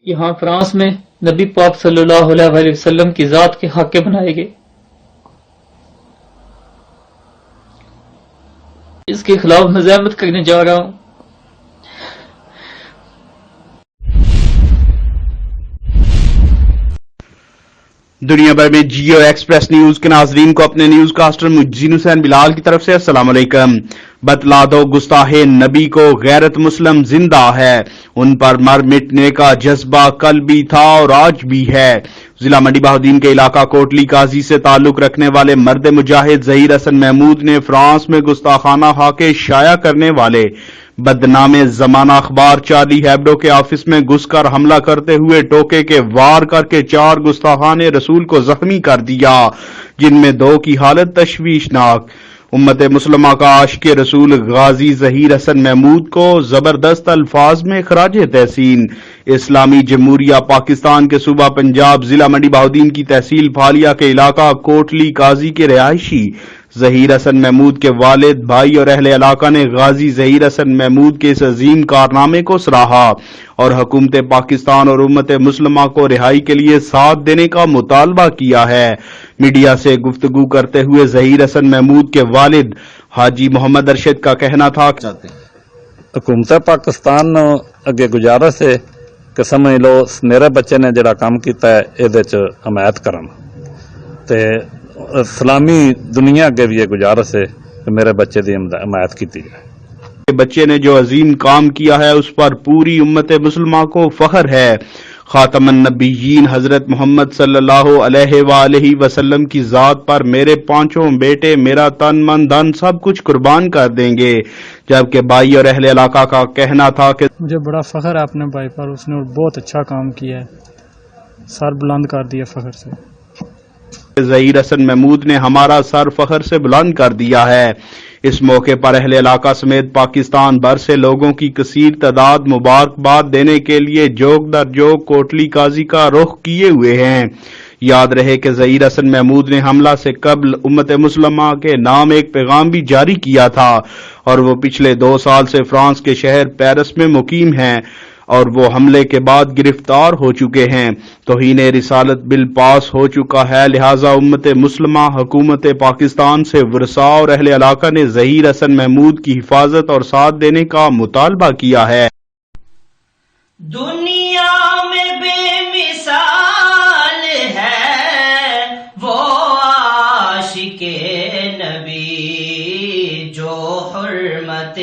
یہاں فرانس میں نبی پاک صلی اللہ علیہ وسلم کی ذات کے حاکم بنائے گئے۔ اس کے خلاف مزاحمت کرنے جا رہا ہوں۔ دنیا بھر میں جیو ایکسپریس نیوز کے ناظرین کو اپنے نیوز کاسٹر مجین حسین بلال کی طرف سے السلام علیکم۔ بتلا دو گستاخ نبی کو غیرت مسلم زندہ ہے، ان پر مر مٹنے کا جذبہ کل بھی تھا اور آج بھی ہے۔ ضلع منڈی بہاؤالدین کے علاقہ کوٹلی قاضی سے تعلق رکھنے والے مرد مجاہد ظہیر حسن محمود نے فرانس میں گستاخانہ خاکے شائع کرنے والے بدنام زمانہ اخبار چارلی ہیبڈو کے آفس میں گھس کر حملہ کرتے ہوئے ٹوکے کے وار کر کے 4 گستاخان رسول کو زخمی کر دیا، جن میں 2 کی حالت تشویشناک۔ امت مسلمہ کا عاشق رسول غازی ظہیر حسن محمود کو زبردست الفاظ میں خراج تحسین۔ اسلامی جمہوریہ پاکستان کے صوبہ پنجاب ضلع منڈی بہاؤالدین کی تحصیل پھالیا کے علاقہ کوٹلی قاضی کے رہائشی ظہیر حسن محمود کے والد، بھائی اور اہل علاقہ نے غازی ظہیر حسن محمود کے اس عظیم کارنامے کو سراہا اور حکومت پاکستان اور امت مسلمہ کو رہائی کے لیے ساتھ دینے کا مطالبہ کیا ہے۔ میڈیا سے گفتگو کرتے ہوئے ظہیر حسن محمود کے والد حاجی محمد ارشد کا کہنا تھا کہ حکومت پاکستان اگے گزارش ہے کہ سمجھ لو میرے بچے نے جڑا کام کیتا ہے یہ حمایت کرن تے اسلامی دنیا اگے بھی یہ گزارش ہے کہ میرے بچے کی حمایت کی جائے۔ بچے نے جو عظیم کام کیا ہے اس پر پوری امت مسلمہ کو فخر ہے۔ خاتم النبیین حضرت محمد صلی اللہ علیہ وآلہ وسلم کی ذات پر میرے 5 بیٹے میرا تن من دھن سب کچھ قربان کر دیں گے، جبکہ بھائی اور اہل علاقہ کا کہنا تھا کہ مجھے بڑا فخر ہے اپنے بھائی پر، اس نے بہت اچھا کام کیا ہے، سر بلند کر دیا فخر سے۔ ظہیر حسن محمود نے ہمارا سر فخر سے بلند کر دیا ہے۔ اس موقع پر اہل علاقہ سمیت پاکستان بھر سے لوگوں کی کثیر تعداد مبارکباد دینے کے لیے جوگ در جوگ کوٹلی قاضی کا رخ کیے ہوئے ہیں۔ یاد رہے کہ ظہیر حسن محمود نے حملہ سے قبل امت مسلمہ کے نام ایک پیغام بھی جاری کیا تھا اور وہ پچھلے 2 سال سے فرانس کے شہر پیرس میں مقیم ہیں اور وہ حملے کے بعد گرفتار ہو چکے ہیں۔ توہین رسالت بل پاس ہو چکا ہے، لہٰذا امت مسلمہ حکومت پاکستان سے ورثاء اور اہل علاقہ نے ظہیر حسن محمود کی حفاظت اور ساتھ دینے کا مطالبہ کیا ہے۔ دنیا میں بے مثال ہے وہ عاشق نبی جو حرمت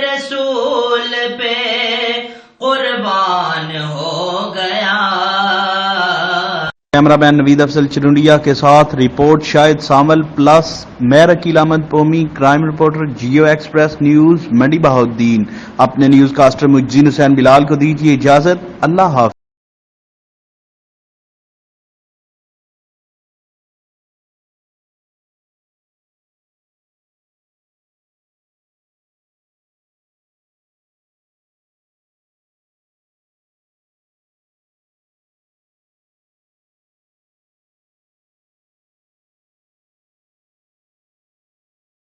رسول پہ قربان ہو گیا۔ کیمرہ مین نوید افضل چرنڈیا کے ساتھ رپورٹ شاہد سامل پلس میں Aqeel Ahmed Pomi, crime reporter Geo express news Mandi Bahauddin. اپنے نیوز کاسٹر مجین حسین بلال کو دیجیے اجازت، اللہ حافظ۔